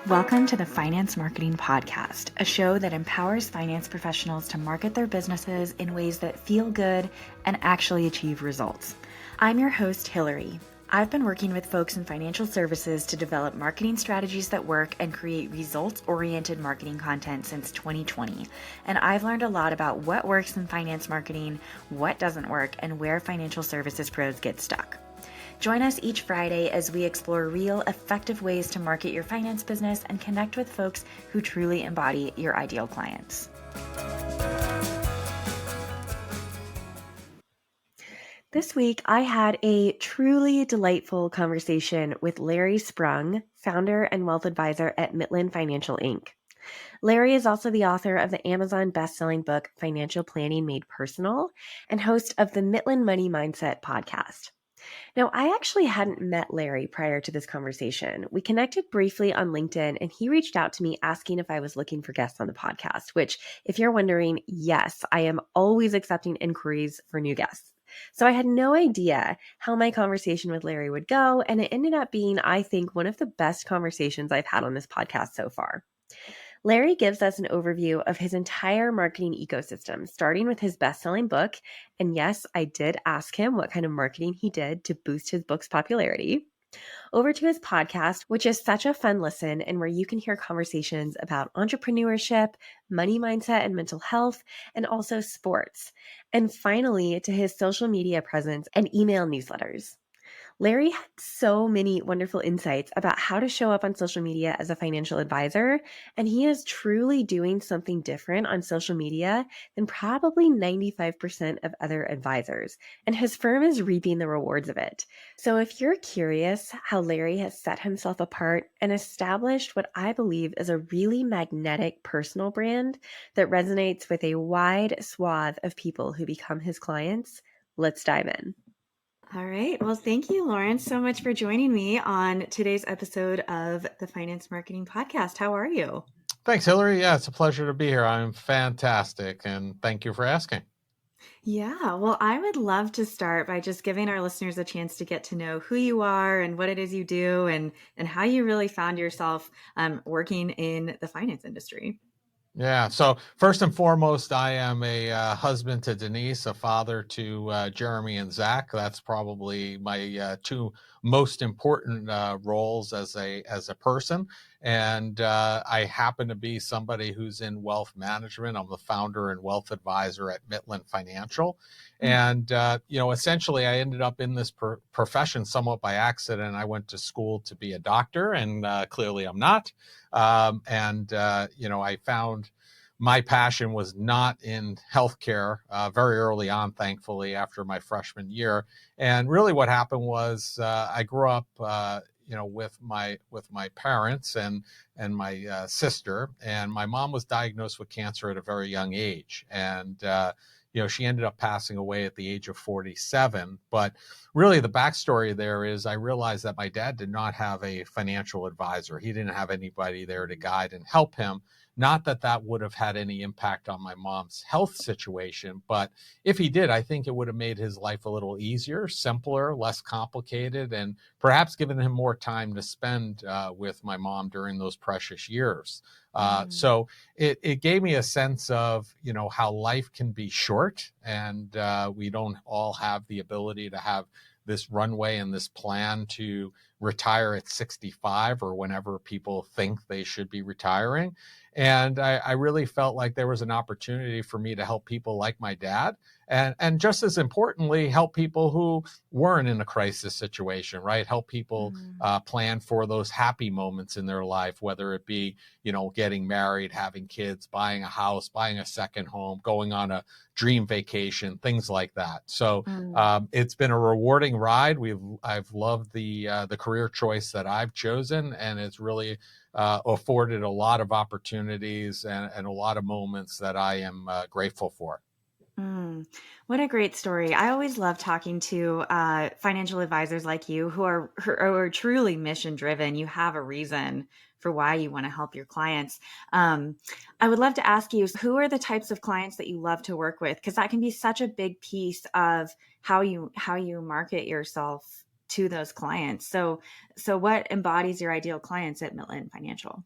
Welcome to the Finance Marketing Podcast, a show that empowers finance professionals to market their businesses in ways that feel good and actually achieve results. I'm your host, Hillary. I've been working with folks in financial services to develop marketing strategies that work and create results-oriented marketing content since 2020. And I've learned a lot about what works in finance marketing, what doesn't work, and where financial services pros get stuck. Join us each Friday as we explore real, effective ways to market your finance business and connect with folks who truly embody your ideal clients. This week, I had a truly delightful conversation with Larry Sprung, founder and wealth advisor at Mitlin Financial, Inc. Larry is also the author of the Amazon best-selling book, Financial Planning Made Personal, and host of the Mitlin Money Mindset podcast. Now, I actually hadn't met Larry prior to this conversation. We connected briefly on LinkedIn, and he reached out to me asking if I was looking for guests on the podcast, which, if you're wondering, yes, I am always accepting inquiries for new guests. So I had no idea how my conversation with Larry would go, and it ended up being, I think, one of the best conversations I've had on this podcast so far. Larry gives us an overview of his entire marketing ecosystem, starting with his best-selling book. And yes, I did ask him what kind of marketing he did to boost his book's popularity, over to his podcast, which is such a fun listen and where you can hear conversations about entrepreneurship, money mindset and mental health, and also sports. And finally, to his social media presence and email newsletters. Larry had so many wonderful insights about how to show up on social media as a financial advisor, and he is truly doing something different on social media than probably 95% of other advisors, and his firm is reaping the rewards of it. So if you're curious how Larry has set himself apart and established what I believe is a really magnetic personal brand that resonates with a wide swath of people who become his clients, let's dive in. All right. Well, thank you, Lauren, so much for joining me on today's episode of the Finance Marketing Podcast. How are you? Thanks, Hillary. Yeah, it's a pleasure to be here. I'm fantastic, and thank you for asking. Yeah, well, I would love to start by just giving our listeners a chance to get to know who you are and what it is you do and how you really found yourself working in the finance industry. Yeah, so first and foremost, I am a husband to Denise, a father to Jeremy and Zach. That's probably my two most important roles as a person. And I happen to be somebody who's in wealth management. I'm the founder and wealth advisor at Mitlin Financial. And, essentially I ended up in this profession somewhat by accident. I went to school to be a doctor, and clearly I'm not. I found my passion was not in healthcare very early on, thankfully, after my freshman year. And really what happened was I grew up with my parents and my sister, and my mom was diagnosed with cancer at a very young age. And she ended up passing away at the age of 47. But really the backstory there is I realized that my dad did not have a financial advisor. He didn't have anybody there to guide and help him. Not that that would have had any impact on my mom's health situation, but if he did, I think it would have made his life a little easier, simpler, less complicated, and perhaps given him more time to spend with my mom during those precious years. So it gave me a sense of, how life can be short, and we don't all have the ability to have this runway and this plan to retire at 65 or whenever people think they should be retiring. And I really felt like there was an opportunity for me to help people like my dad, and just as importantly, help people who weren't in a crisis situation, right? Help people plan for those happy moments in their life, whether it be, getting married, having kids, buying a house, buying a second home, going on a dream vacation, things like that. So it's been a rewarding ride. I've loved the career choice that I've chosen, and it's really afforded a lot of opportunities and a lot of moments that I am grateful for. What a great story. I always love talking to financial advisors like you who are truly mission driven. You have a reason for why you want to help your clients. I would love to ask you, who are the types of clients that you love to work with? Because that can be such a big piece of how you market yourself to those clients. So what embodies your ideal clients at Mitlin Financial?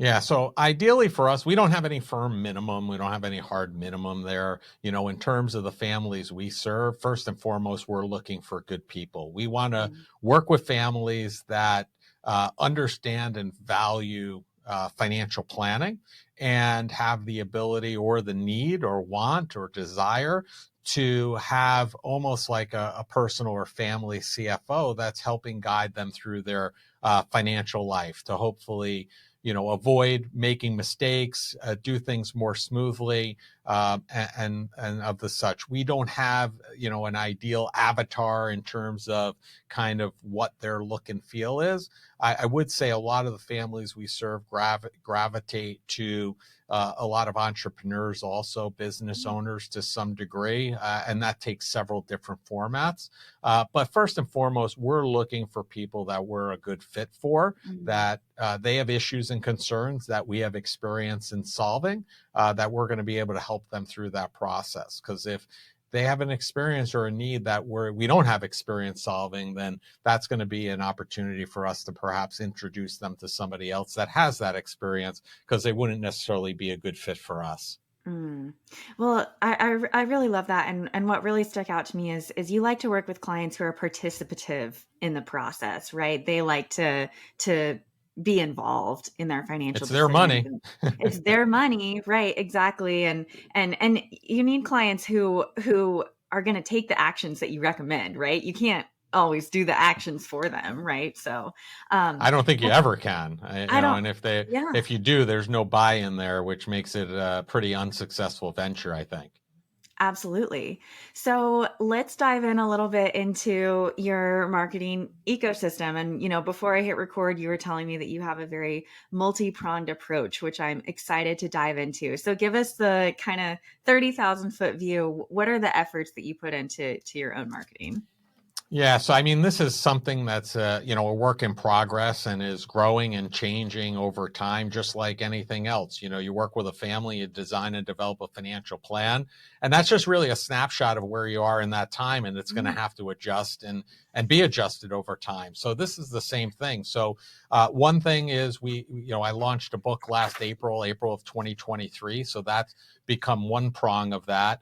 Yeah. So ideally for us, we don't have any firm minimum. We don't have any hard minimum there. In terms of the families we serve, first and foremost, we're looking for good people. We want to work with families that understand and value financial planning and have the ability or the need or want or desire to have almost like a personal or family CFO that's helping guide them through their financial life to hopefully avoid making mistakes, do things more smoothly, and of the such. We don't have, an ideal avatar in terms of kind of what their look and feel is. I would say a lot of the families we serve gravitate to a lot of entrepreneurs, also business owners to some degree, and that takes several different formats. But first and foremost, we're looking for people that we're a good fit for, that they have issues and concerns that we have experience in solving, that we're going to be able to help them through that process. Because if they have an experience or a need that we don't have experience solving, then that's going to be an opportunity for us to perhaps introduce them to somebody else that has that experience, because they wouldn't necessarily be a good fit for us. Well, I really love that. And what really stuck out to me is you like to work with clients who are participative in the process, right? They like to be involved in their financial It's their decisions. money. It's their money, right? Exactly. And you need clients who are going to take the actions that you recommend, right? You can't always do the actions for them, right? So, I don't think you ever can, I don't. and Yeah. if you do, there's no buy-in there, which makes it a pretty unsuccessful venture, I think. Absolutely. So let's dive in a little bit into your marketing ecosystem. And, before I hit record, you were telling me that you have a very multi-pronged approach, which I'm excited to dive into. So give us the kind of 30,000-foot view. What are the efforts that you put into your own marketing? Yeah, so I mean, this is something that's a work in progress and is growing and changing over time, just like anything else. You work with a family, you design and develop a financial plan, and that's just really a snapshot of where you are in that time, and it's going to have to adjust and be adjusted over time. So this is the same thing. So one thing is I launched a book last April of 2023. So that's become one prong of that.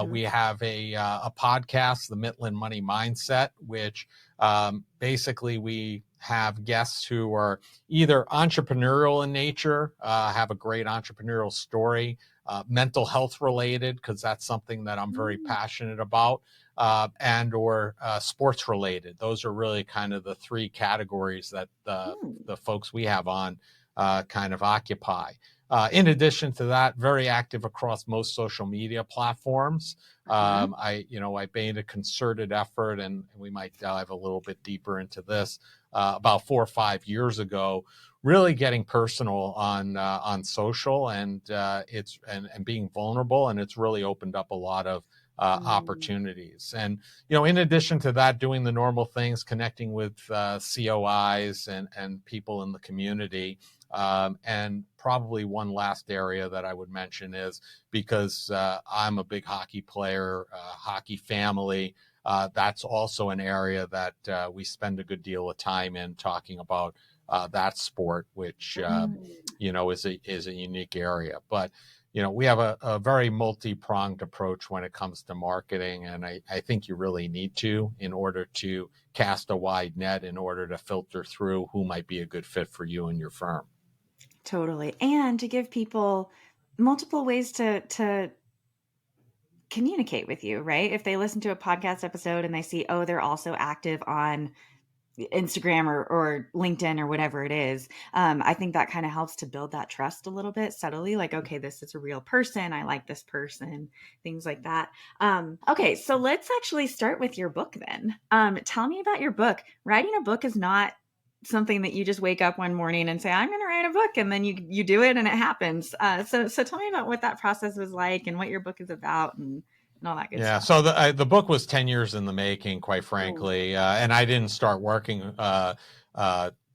We have a podcast, the Mitlin Money Mindset, which basically we have guests who are either entrepreneurial in nature, have a great entrepreneurial story, mental health related, because that's something that I'm very passionate about, and or sports related. Those are really kind of the three categories that the folks we have on kind of occupy. In addition to that, very active across most social media platforms. I made a concerted effort, and we might dive a little bit deeper into this, about 4 or 5 years ago, really getting personal on social, and it's being vulnerable, and it's really opened up a lot of opportunities. And in addition to that, doing the normal things, connecting with COIs and people in the community. And probably one last area that I would mention is, because I'm a big hockey player, hockey family, that's also an area that we spend a good deal of time in talking about that sport, which is a unique area. But we have a very multi-pronged approach when it comes to marketing, and I think you really need to, in order to cast a wide net, in order to filter through who might be a good fit for you and your firm. Totally. And to give people multiple ways to communicate with you, right? If they listen to a podcast episode and they see, oh, they're also active on Instagram or LinkedIn or whatever it is, I think that kind of helps to build that trust a little bit subtly. Like, okay, this is a real person. I like this person, things like that. Okay, so let's actually start with your book then. Tell me about your book. Writing a book is not something that you just wake up one morning and say, I'm going to write a book, and then you do it and it happens. So tell me about what that process was like and what your book is about and all that good stuff. So the book was 10 years in the making, quite frankly, and I didn't start working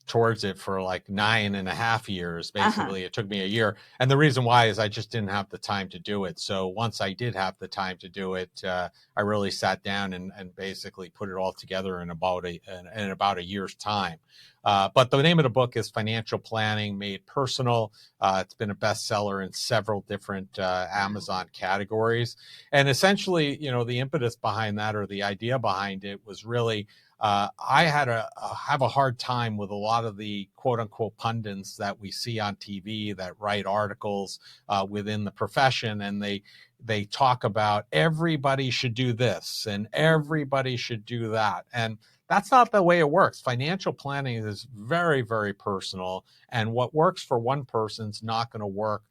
towards it for like 9.5 years. Uh-huh. Basically, it took me a year. And the reason why is I just didn't have the time to do it. So once I did have the time to do it, I really sat down and basically put it all together in about a year's time. But the name of the book is Financial Planning Made Personal. It's been a bestseller in several different Amazon categories. And essentially, the impetus behind that, or the idea behind it, was really I have a hard time with a lot of the quote unquote pundits that we see on TV that write articles within the profession, and they talk about everybody should do this and everybody should do that. And that's not the way it works. Financial planning is very, very personal, and what works for one person's not going to work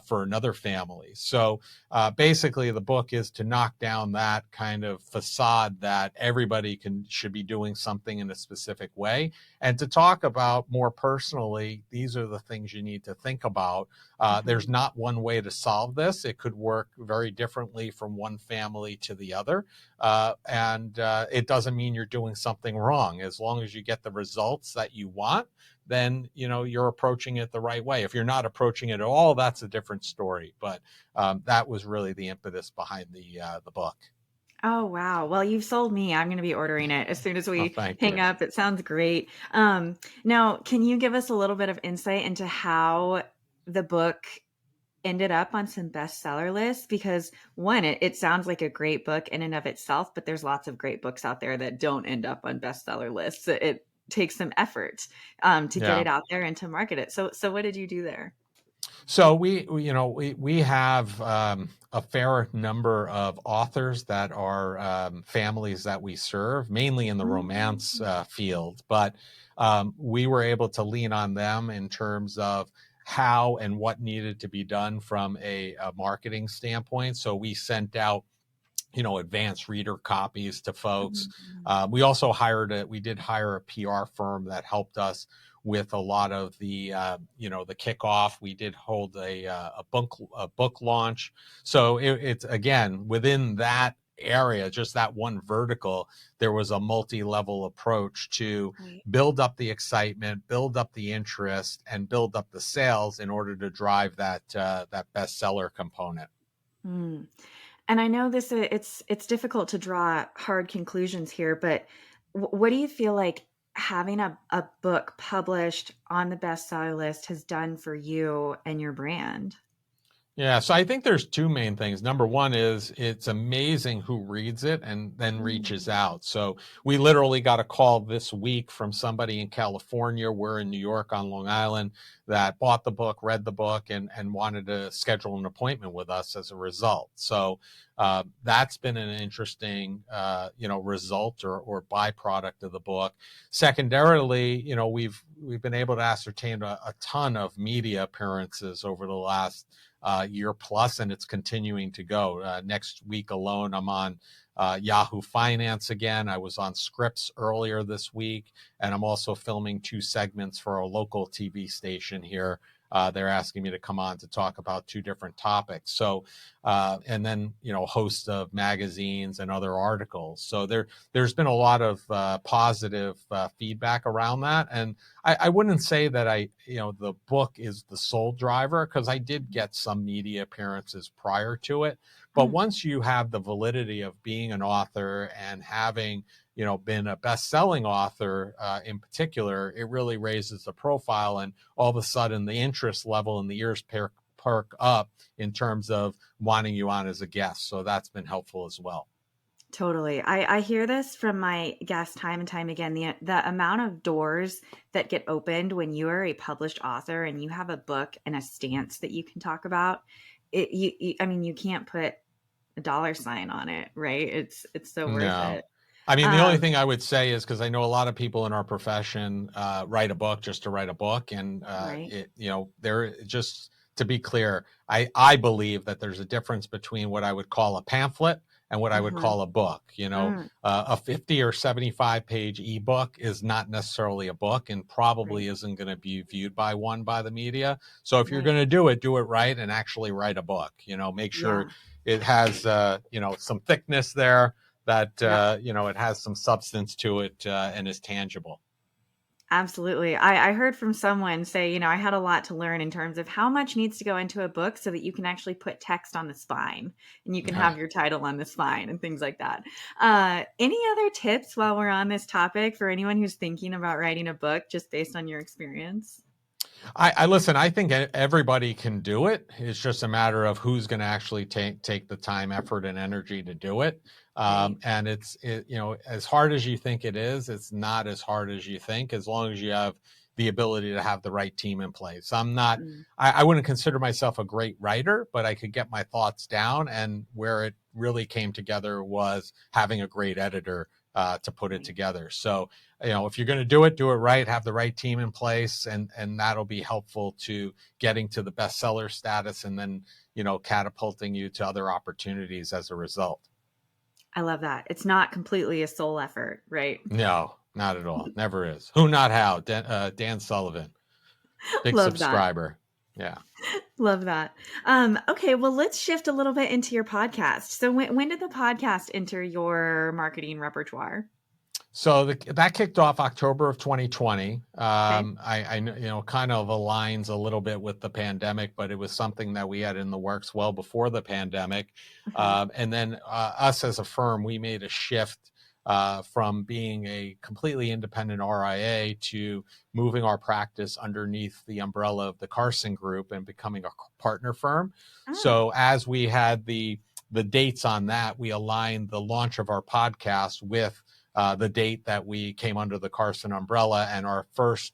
for another family. So basically, the book is to knock down that kind of facade that everybody should be doing something in a specific way, and to talk about more personally, these are the things you need to think about. There's not one way to solve this. It could work very differently from one family to the other. And it doesn't mean you're doing something wrong. As long as you get the results that you want, then you're approaching it the right way. If you're not approaching it at all, that's a different story. But that was really the impetus behind the book. Oh, wow. Well, you've sold me. I'm going to be ordering it as soon as Oh, we thank hang you. up. It sounds great. Now, can you give us a little bit of insight into how the book ended up on some bestseller lists? Because one, it sounds like a great book in and of itself, but there's lots of great books out there that don't end up on bestseller lists. It takes some effort to get Yeah. it out there and to market it. So what did you do there? So we have a fair number of authors that are families that we serve, mainly in the romance field, but we were able to lean on them in terms of how and what needed to be done from a marketing standpoint. So we sent out advanced reader copies to folks. Mhm. We did hire a PR firm that helped us with a lot of the the kickoff. We did hold a book launch. So it's again within that area, just that one vertical, there was a multi-level approach to Right. build up the excitement, build up the interest, and build up the sales in order to drive that bestseller component. Mm. And I know this it's difficult to draw hard conclusions here, but what do you feel like having a book published on the bestseller list has done for you and your brand? Yeah, so I think there's two main things. Number one is it's amazing who reads it and then reaches Mm. out. So we literally got a call this week from somebody in California. We're in New York on Long Island that bought the book, read the book, and wanted to schedule an appointment with us as a result. So that's been an interesting, result or byproduct of the book. Secondarily, we've been able to ascertain a ton of media appearances over the last year plus, and it's continuing to go. Next week alone, I'm on Yahoo Finance again. I was on Scripps earlier this week, and I'm also filming 2 segments for a local TV station here. They're asking me to come on to talk about 2 different topics. So, and then, host of magazines and other articles. So there's been a lot of positive feedback around that. And I wouldn't say that the book is the sole driver, because I did get some media appearances prior to it. But Mm. once you have the validity of being an author and having been a best-selling author in particular, it really raises the profile, and all of a sudden the interest level and the ears perk up in terms of wanting you on as a guest. So that's been helpful as well. Totally. I hear this from my guests time and time again. The amount of doors that get opened when you are a published author and you have a book and a stance that you can talk about, I mean, you can't put a dollar sign on it, right? It's so worth No. it. I mean, the only Um, thing I would say is, because I know a lot of people in our profession write a book just to write a book, and right. there, just to be clear, I believe that there's a difference between what I would call a pamphlet and what I would Uh-huh. call a book. Mm, A 50 or 75 page ebook is not necessarily a book, and probably right. isn't going to be viewed by the media. So if you're Right. going to do it right and actually write a book. Make sure Yeah. it has some thickness there, that Yep. it has some substance to it and is tangible. Absolutely. I heard from someone say, I had a lot to learn in terms of how much needs to go into a book so that you can actually put text on the spine and you can have your title on the spine and things like that. Any other tips while we're on this topic for anyone who's thinking about writing a book just based on your experience? I listen. I think everybody can do it. It's just a matter of who's going to actually take the time, effort, and energy to do it. Right. And as hard as you think it is, it's not as hard as you think. As long as you have the ability to have the right team in place. I'm not. Mm, I wouldn't consider myself a great writer, but I could get my thoughts down. And where it really came together was having a great editor to put it right. together. So if you're going to do it right, have the right team in place, and that'll be helpful to getting to the bestseller status, and then catapulting you to other opportunities as a result. I love that. It's not completely a sole effort, right? No, not at all. Never is. Who, not how. Dan Sullivan, big Love that. subscriber. Yeah. Love that. Okay, well, let's shift a little bit into your podcast. So when did the podcast enter your marketing repertoire? So that kicked off October of 2020. Okay. I kind of aligns a little bit with the pandemic, but it was something that we had in the works well before the pandemic. Uh-huh. And then us as a firm, we made a shift from being a completely independent RIA to moving our practice underneath the umbrella of the Carson Group and becoming a partner firm. Oh. So as we had the dates on that, we aligned the launch of our podcast with the date that we came under the Carson umbrella, and our first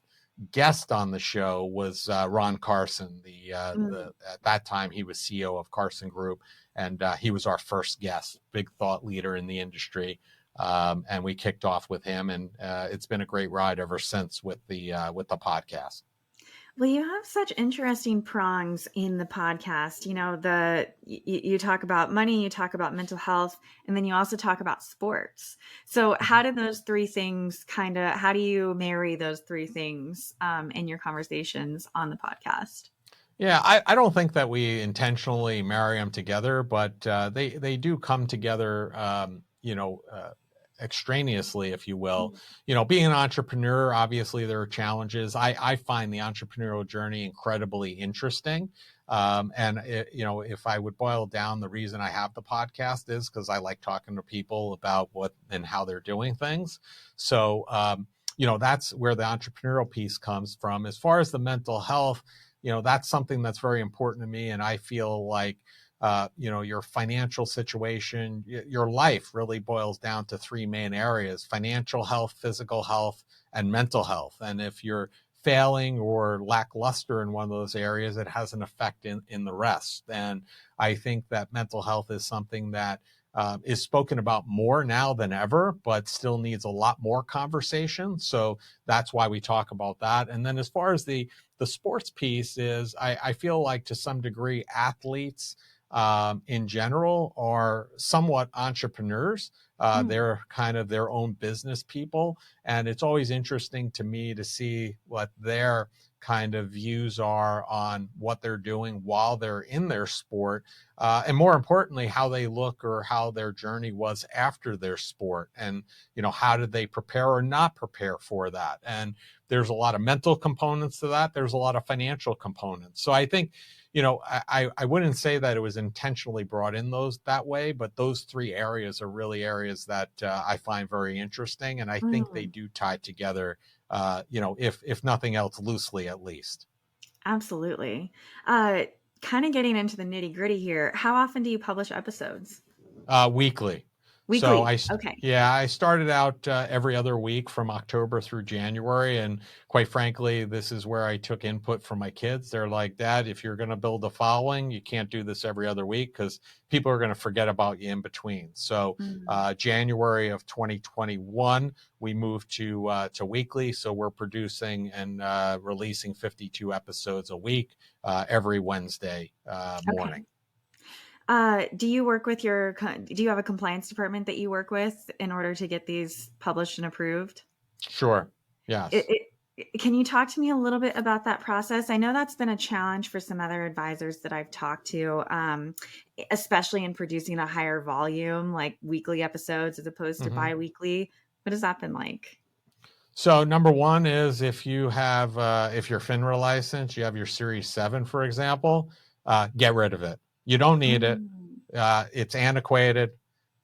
guest on the show was Ron Carson. Mm. At that time he was CEO of Carson Group, and he was our first guest, big thought leader in the industry, and we kicked off with him, and it's been a great ride ever since with the podcast. Well, you have such interesting prongs in the podcast. You talk about money, you talk about mental health, and then you also talk about sports. So how do those three things how do you marry those three things in your conversations on the podcast? Yeah, I don't think that we intentionally marry them together, but they do come together, extraneously, if you will. Mm. Being an entrepreneur, obviously there are challenges. I find the entrepreneurial journey incredibly interesting. And if I would boil down, the reason I have the podcast is because I like talking to people about what and how they're doing things. So, that's where the entrepreneurial piece comes from. As far as the mental health, that's something that's very important to me. And I feel like, your financial situation, your life really boils down to three main areas: financial health, physical health, and mental health. And if you're failing or lackluster in one of those areas, it has an effect in the rest. And I think that mental health is something that is spoken about more now than ever, but still needs a lot more conversation. So that's why we talk about that. And then as far as the sports piece is, I feel like to some degree athletes in general are somewhat entrepreneurs. Mm. They're kind of their own business people. And it's always interesting to me to see what their kind of views are on what they're doing while they're in their sport. And more importantly, how they look or how their journey was after their sport. And, how did they prepare or not prepare for that? And there's a lot of mental components to that. There's a lot of financial components. So I think, I wouldn't say that it was intentionally brought in that way, but those three areas are really areas that I find very interesting. And I think they Mm. do tie together, if nothing else, loosely at least. Absolutely. Kind of getting into the nitty gritty here. How often do you publish episodes? Weekly. So Weekly. Okay. I started out every other week from October through January. And quite frankly, this is where I took input from my kids. They're like, Dad, if you're going to build a following, you can't do this every other week because people are going to forget about you in between. So Mm. January of 2021, we moved to weekly. So we're producing and releasing 52 episodes a week every Wednesday Okay. morning. Do you work with do you have a compliance department that you work with in order to get these published and approved? Sure. Yes. Can you talk to me a little bit about that process? I know that's been a challenge for some other advisors that I've talked to, especially in producing a higher volume, like weekly episodes as opposed to Mhm. biweekly. What has that been like? So number one is if you have, if your FINRA license, you have your Series 7, for example, get rid of it. You don't need it. Mm. It's antiquated.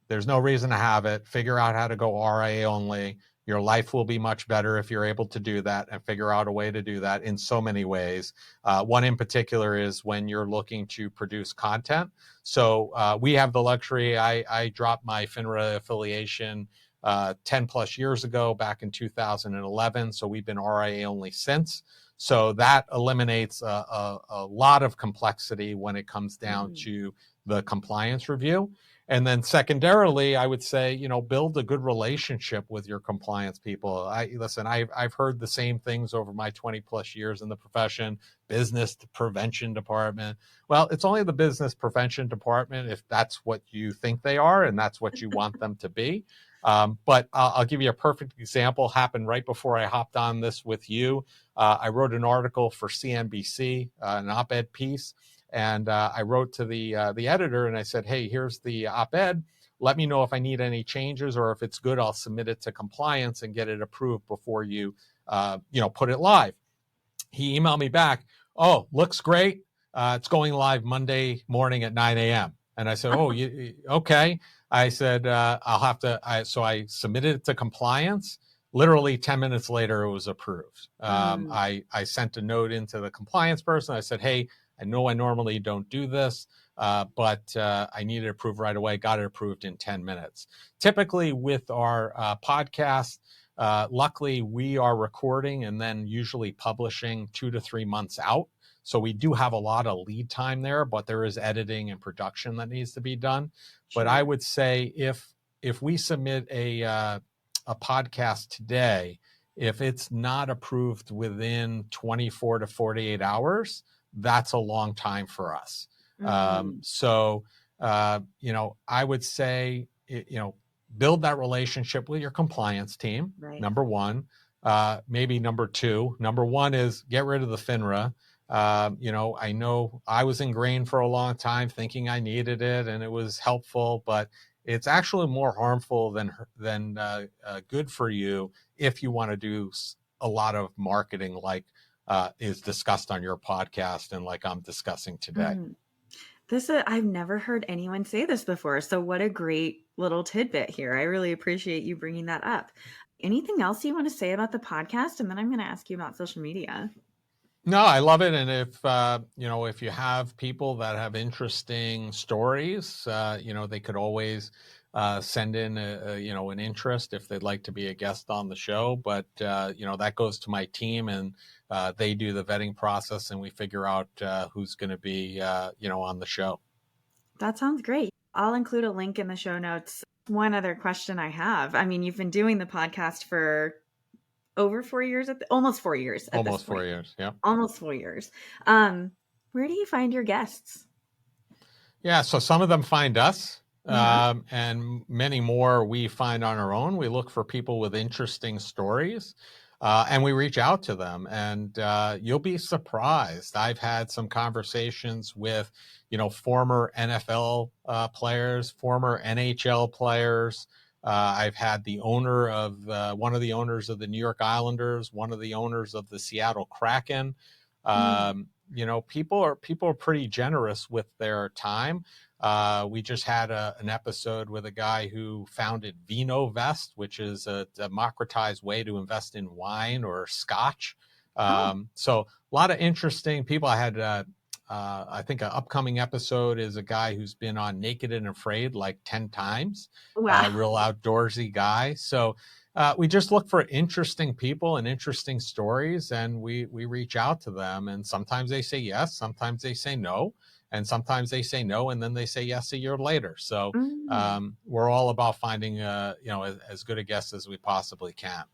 There's no reason to have it. Figure out how to go RIA only. Your life will be much better if you're able to do that and figure out a way to do that in so many ways. One in particular is when you're looking to produce content. So we have the luxury. I dropped my FINRA affiliation 10 plus years ago, back in 2011. So we've been RIA only since. So that eliminates a lot of complexity when it comes down to the compliance review. And then secondarily, I would say, build a good relationship with your compliance people. I've heard the same things over my 20 plus years in the profession. Business prevention department. Well, it's only the business prevention department if that's what you think they are and that's what you want them to be. But I'll give you a perfect example. Happened right before I hopped on this with you. I wrote an article for CNBC, an op-ed piece. And I wrote to the editor and I said, hey, here's the op-ed. Let me know if I need any changes, or if it's good, I'll submit it to compliance and get it approved before you, put it live. He emailed me back. Oh, looks great. It's going live Monday morning at 9 a.m. And I said, oh, okay. I said, I'll have to. So I submitted it to compliance. Literally 10 minutes later, it was approved. I sent a note into the compliance person. I said, hey, I know I normally don't do this, but I need it approved right away. Got it approved in 10 minutes. Typically with our podcast, luckily we are recording and then usually publishing 2 to 3 months out. So we do have a lot of lead time there, but there is editing and production that needs to be done. Sure. But I would say if we submit a podcast today, if it's not approved within 24 to 48 hours, that's a long time for us. So I would say, build that relationship with your compliance team. Right. Number one, maybe number two. Number one is get rid of the FINRA. I know I was ingrained for a long time thinking I needed it and it was helpful, but it's actually more harmful than good for you if you want to do a lot of marketing like is discussed on your podcast and like I'm discussing today. I've never heard anyone say this before. So what a great little tidbit here. I really appreciate you bringing that up. Anything else you want to say about the podcast? And then I'm going to ask you about social media. No, I love it. And if you have people that have interesting stories, they could always send in an interest if they'd like to be a guest on the show. But that goes to my team, and they do the vetting process, and we figure out who's going to be on the show. That sounds great. I'll include a link in the show notes. One other question I have. I mean, you've been doing the podcast for over 4 years, almost 4 years. Almost 4 years. Yeah. Almost 4 years. Where do you find your guests? Yeah. So some of them find us. And many more we find on our own. We look for people with interesting stories, and we reach out to them, and you'll be surprised. I've had some conversations with, former NFL players, former NHL players. I've had the owner of one of the owners of the New York Islanders, one of the owners of the Seattle Kraken. People are pretty generous with their time. We just had an episode with a guy who founded Vino Vest, which is a democratized way to invest in wine or scotch. So a lot of interesting people. I had, I think an upcoming episode is a guy who's been on Naked and Afraid like 10 times. Wow. Real outdoorsy guy. So we just look for interesting people and interesting stories, and we reach out to them. And sometimes they say yes, sometimes they say no. And sometimes they say no, and then they say yes a year later. So we're all about finding, as good a guest as we possibly can.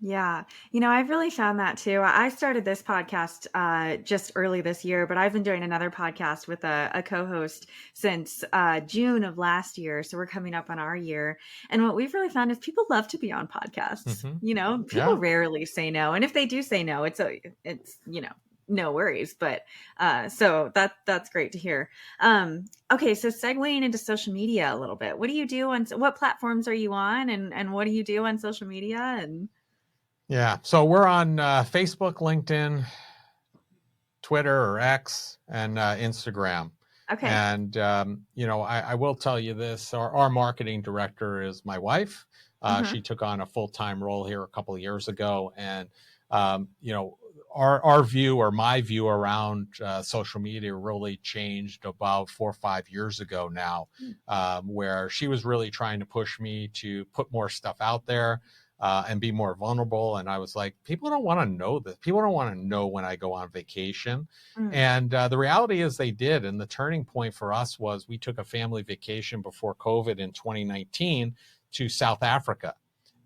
Yeah. I've really found that too. I started this podcast just early this year, but I've been doing another podcast with a co-host since June of last year. So we're coming up on our year. And what we've really found is people love to be on podcasts. People rarely say no. And if they do say no, it's no worries. But so that's great to hear. Okay. So segueing into social media a little bit, what do you do what platforms are you on, and what do you do on social media? And Yeah. So we're on Facebook, LinkedIn, Twitter or X, and Instagram. Okay. And, I will tell you this, our marketing director is my wife. Mm-hmm. She took on a full-time role here a couple of years ago. And, um, you know, our view, or my view, around social media really changed about 4 or 5 years ago now, where she was really trying to push me to put more stuff out there, and be more vulnerable. And I was like, people don't want to know this. People don't want to know when I go on vacation. Mm. And the reality is they did. And the turning point for us was we took a family vacation before COVID in 2019 to South Africa.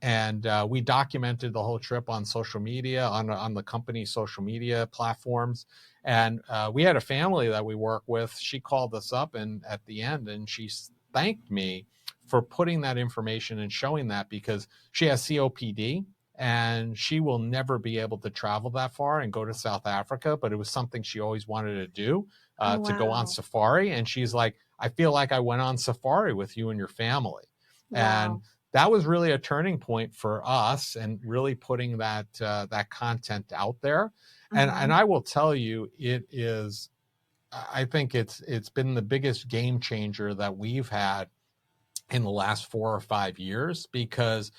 And we documented the whole trip on social media, on the company's social media platforms. And we had a family that we work with. She called us up and at the end, and she thanked me for putting that information and showing that, because she has COPD and she will never be able to travel that far and go to South Africa. But it was something she always wanted to do, Oh, to go on wow. safari. And she's like, I feel like I went on safari with you and your family. And Wow. that was really a turning point for us, and really putting that content out there. And Mm-hmm. I will tell you, it is, I think it's been the biggest game changer that we've had in the last 4 or 5 years, because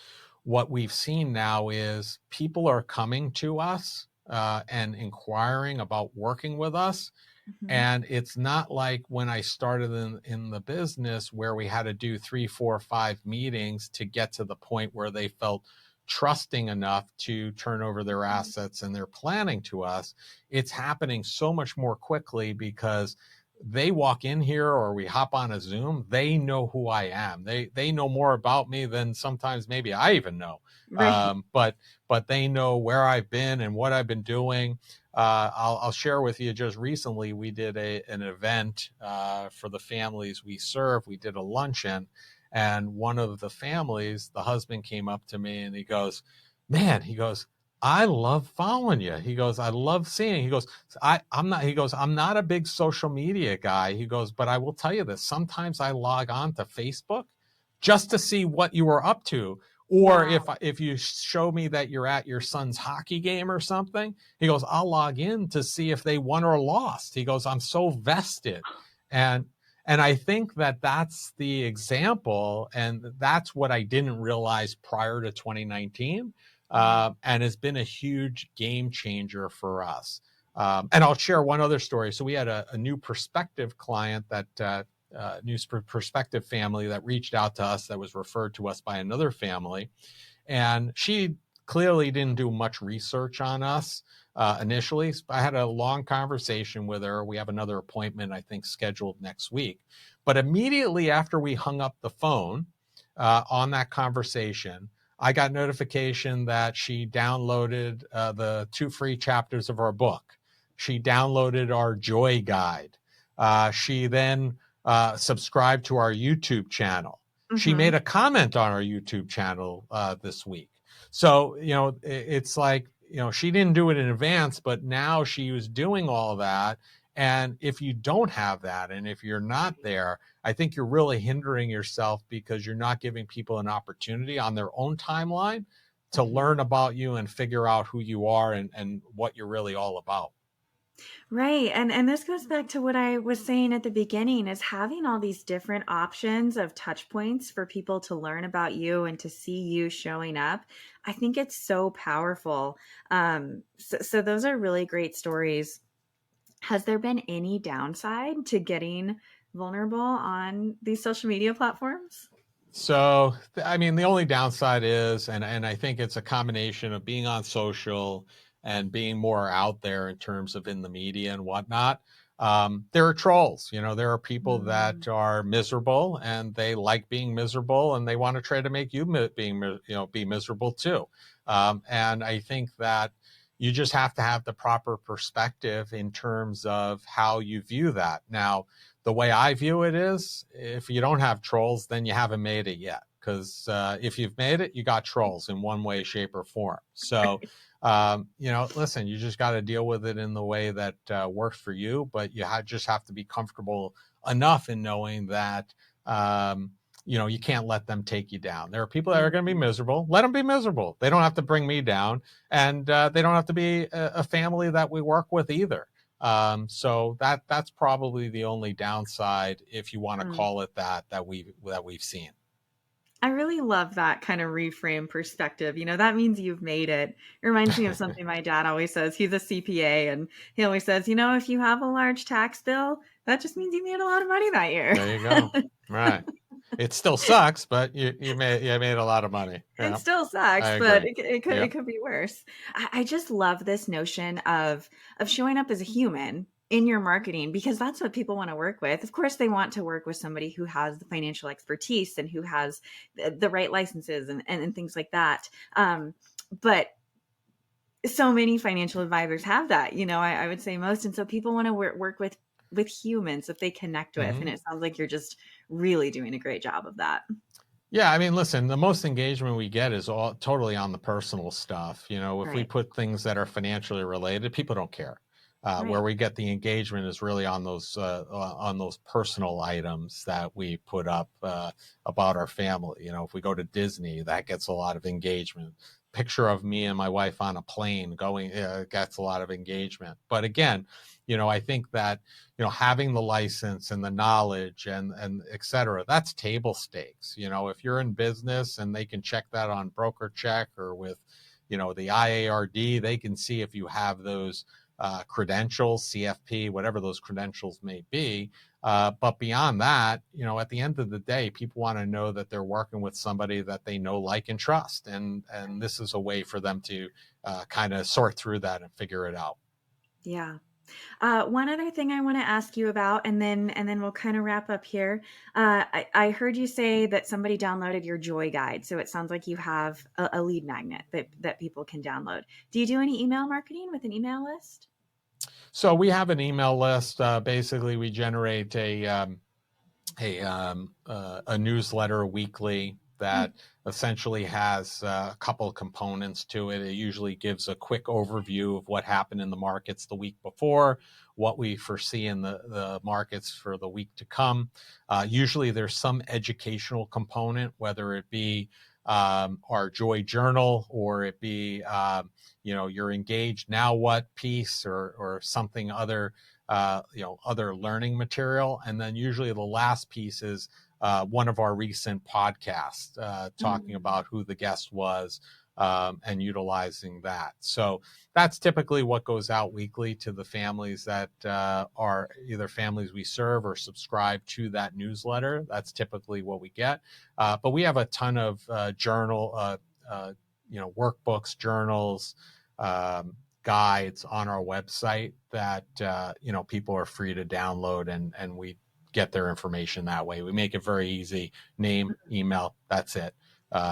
what we've seen now is people are coming to us and inquiring about working with us. Mm-hmm. And it's not like when I started in the business, where we had to do 3, 4, 5 meetings to get to the point where they felt trusting enough to turn over their assets and their planning to us. It's happening so much more quickly, because they walk in here or we hop on a Zoom, they know who I am. They know more about me than sometimes maybe I even know. Right. But they know where I've been and what I've been doing. I'll share with you, just recently we did an event for the families we serve. We did a luncheon, and one of the families, the husband came up to me and he goes, man, he goes, I love following you. He goes, I love seeing. He goes, I'm not. He goes, I'm not a big social media guy. He goes, but I will tell you this. Sometimes I log on to Facebook just to see what you were up to, or Wow. if you show me that you're at your son's hockey game or something. He goes, I'll log in to see if they won or lost. He goes, I'm so vested, and I think that that's the example, and that's what I didn't realize prior to 2019, Right. and has been a huge game changer for us. And I'll share one other story. So we had a new prospective client, that new prospective family that reached out to us, that was referred to us by another family. And she clearly didn't do much research on us initially. I had a long conversation with her. We have another appointment, I think, scheduled next week. But immediately after we hung up the phone on that conversation, I got notification that she downloaded the 2 free chapters of our book. She downloaded our joy guide. She then subscribed to our YouTube channel. She Mm-hmm. made a comment on our YouTube channel this week. So, it's like, she didn't do it in advance, but now she was doing all that. And if you don't have that, and if you're not there, I think you're really hindering yourself, because you're not giving people an opportunity on their own timeline to Mm-hmm. learn about you and figure out who you are, and what you're really all about. Right. And this goes back to what I was saying at the beginning, is having all these different options of touch points for people to learn about you and to see you showing up. I think it's so powerful. So those are really great stories. Has there been any downside to getting vulnerable on these social media platforms? So, I mean, the only downside is, and I think it's a combination of being on social and being more out there in terms of in the media and whatnot. There are trolls. There are people Mm. that are miserable and they like being miserable, and they want to try to make you be miserable too. And I think that you just have to have the proper perspective in terms of how you view that. Now, the way I view it is, if you don't have trolls, then you haven't made it yet. Because if you've made it, you got trolls in one way, shape, or form. So, listen, you just got to deal with it in the way that works for you. But you just have to be comfortable enough in knowing that you can't let them take you down. There are people that are going to be miserable. Let them be miserable. They don't have to bring me down, and they don't have to be a family that we work with either. So that's probably the only downside, if you want to call it that we've seen. I really love that kind of reframe perspective. That means you've made it. It reminds me of something my dad always says. He's a CPA, and he always says, if you have a large tax bill, that just means you made a lot of money that year. There you go. Right. It still sucks, but you made a lot of money. It Yeah, still I sucks, but agree. it could be worse. I just love this notion of showing up as a human in your marketing, because that's what people want to work with. Of course, they want to work with somebody who has the financial expertise and who has the right licenses and things like that. But so many financial advisors have that, I would say most. And so people want to work with humans that they connect with. And it sounds like you're just really doing a great job of that. Yeah, I mean, listen, the most engagement we get is all totally on the personal stuff. If we Right. put things that are financially related, people don't care. Where Right. we get the engagement is really on those personal items that we put up about our family. If we go to Disney, that gets a lot of engagement. Picture of me and my wife on a plane going gets a lot of engagement. But again, I think that having the license and the knowledge and et cetera, that's table stakes. If you're in business and they can check that on broker check or with the IARD, they can see if you have those credentials, CFP, whatever those credentials may be. But beyond that, at the end of the day, people want to know that they're working with somebody that they know, like, and trust. And this is a way for them to kind of sort through that and figure it out. Yeah. One other thing I want to ask you about, and then we'll kind of wrap up here. I heard you say that somebody downloaded your Joy Guide, so it sounds like you have a lead magnet that people can download. Do you do any email marketing with an email list? So we have an email list. Basically, we generate a newsletter weekly that essentially has a couple of components to it. It usually gives a quick overview of what happened in the markets the week before, what we foresee in the markets for the week to come. Usually there's some educational component, whether it be our Joy Journal or it be, your Engaged Now What piece or something other learning material. And then usually the last piece is one of our recent podcasts talking about who the guest was and utilizing that. So that's typically what goes out weekly to the families that are either families we serve or subscribe to that newsletter. That's typically what we get. But we have a ton of workbooks, journals, guides on our website that people are free to download, and we get their information that way. We make it very easy. Name, email, that's it.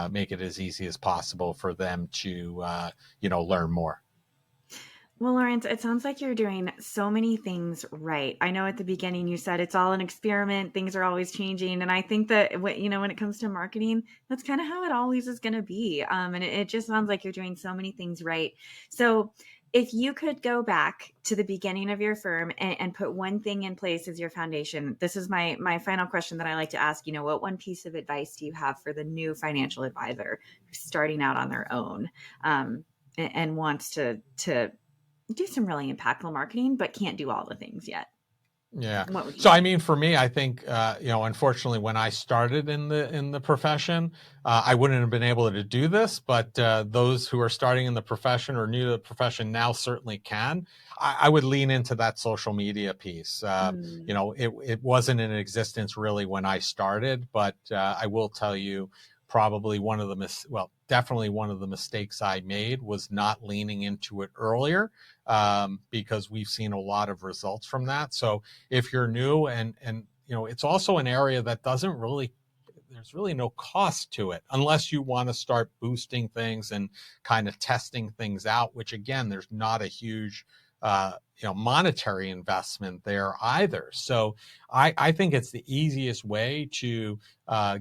Make it as easy as possible for them to learn more. Well, Lawrence, it sounds like you're doing so many things right. I know at the beginning you said it's all an experiment, things are always changing, and I think that when it comes to marketing, that's kind of how it always is going to be. And it just sounds like you're doing so many things right. So, if you could go back to the beginning of your firm and put one thing in place as your foundation, this is my final question that I like to ask. What one piece of advice do you have for the new financial advisor who's starting out on their own and wants to do some really impactful marketing, but can't do all the things yet? Yeah. What would you So, say? I mean, for me, I think, unfortunately, when I started in the profession, I wouldn't have been able to do this, but those who are starting in the profession or new to the profession now certainly can. I would lean into that social media piece. It wasn't in existence really when I started, but I will tell you, probably definitely one of the mistakes I made was not leaning into it earlier, because we've seen a lot of results from that. So if you're new and it's also an area that there's really no cost to it unless you want to start boosting things and kind of testing things out, which again, there's not a huge monetary investment there either. So I think it's the easiest way to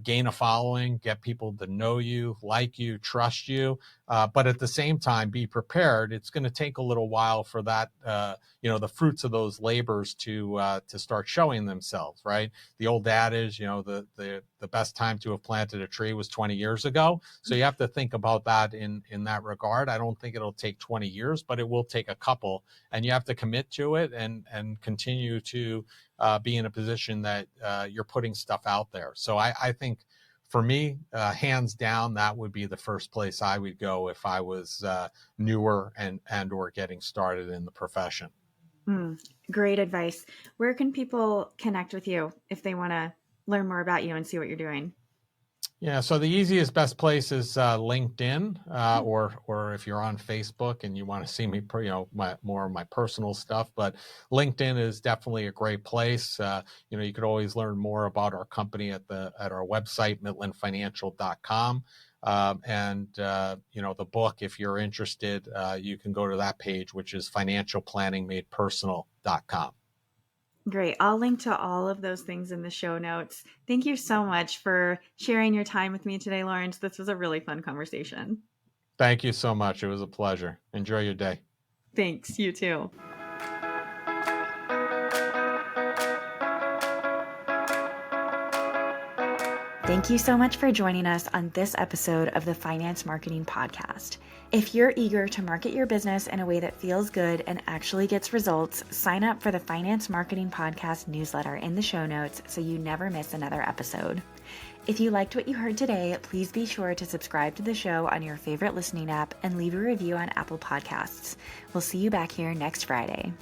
gain a following, get people to know you, like you, trust you, but at the same time, be prepared. It's going to take a little while for that, the fruits of those labors to start showing themselves, right? The old adage, the best time to have planted a tree was 20 years ago. So you have to think about that in that regard. I don't think it'll take 20 years, but it will take a couple, and you have to commit to it and continue to be in a position that you're putting stuff out there. So I think for me, hands down, that would be the first place I would go if I was newer and or getting started in the profession. Great advice. Where can people connect with you if they want to learn more about you and see what you're doing? Yeah, so the easiest, best place is LinkedIn, or if you're on Facebook and you want to see me, more of my personal stuff. But LinkedIn is definitely a great place. You could always learn more about our company at our website, mitlinfinancial.com. The book, if you're interested, you can go to that page, which is financialplanningmadepersonal.com. Great. I'll link to all of those things in the show notes. Thank you so much for sharing your time with me today, Lawrence. This was a really fun conversation. Thank you so much. It was a pleasure. Enjoy your day. Thanks. You too. Thank you so much for joining us on this episode of the Finance Marketing Podcast. If you're eager to market your business in a way that feels good and actually gets results, sign up for the Finance Marketing Podcast newsletter in the show notes so you never miss another episode. If you liked what you heard today, please be sure to subscribe to the show on your favorite listening app and leave a review on Apple Podcasts. We'll see you back here next Friday.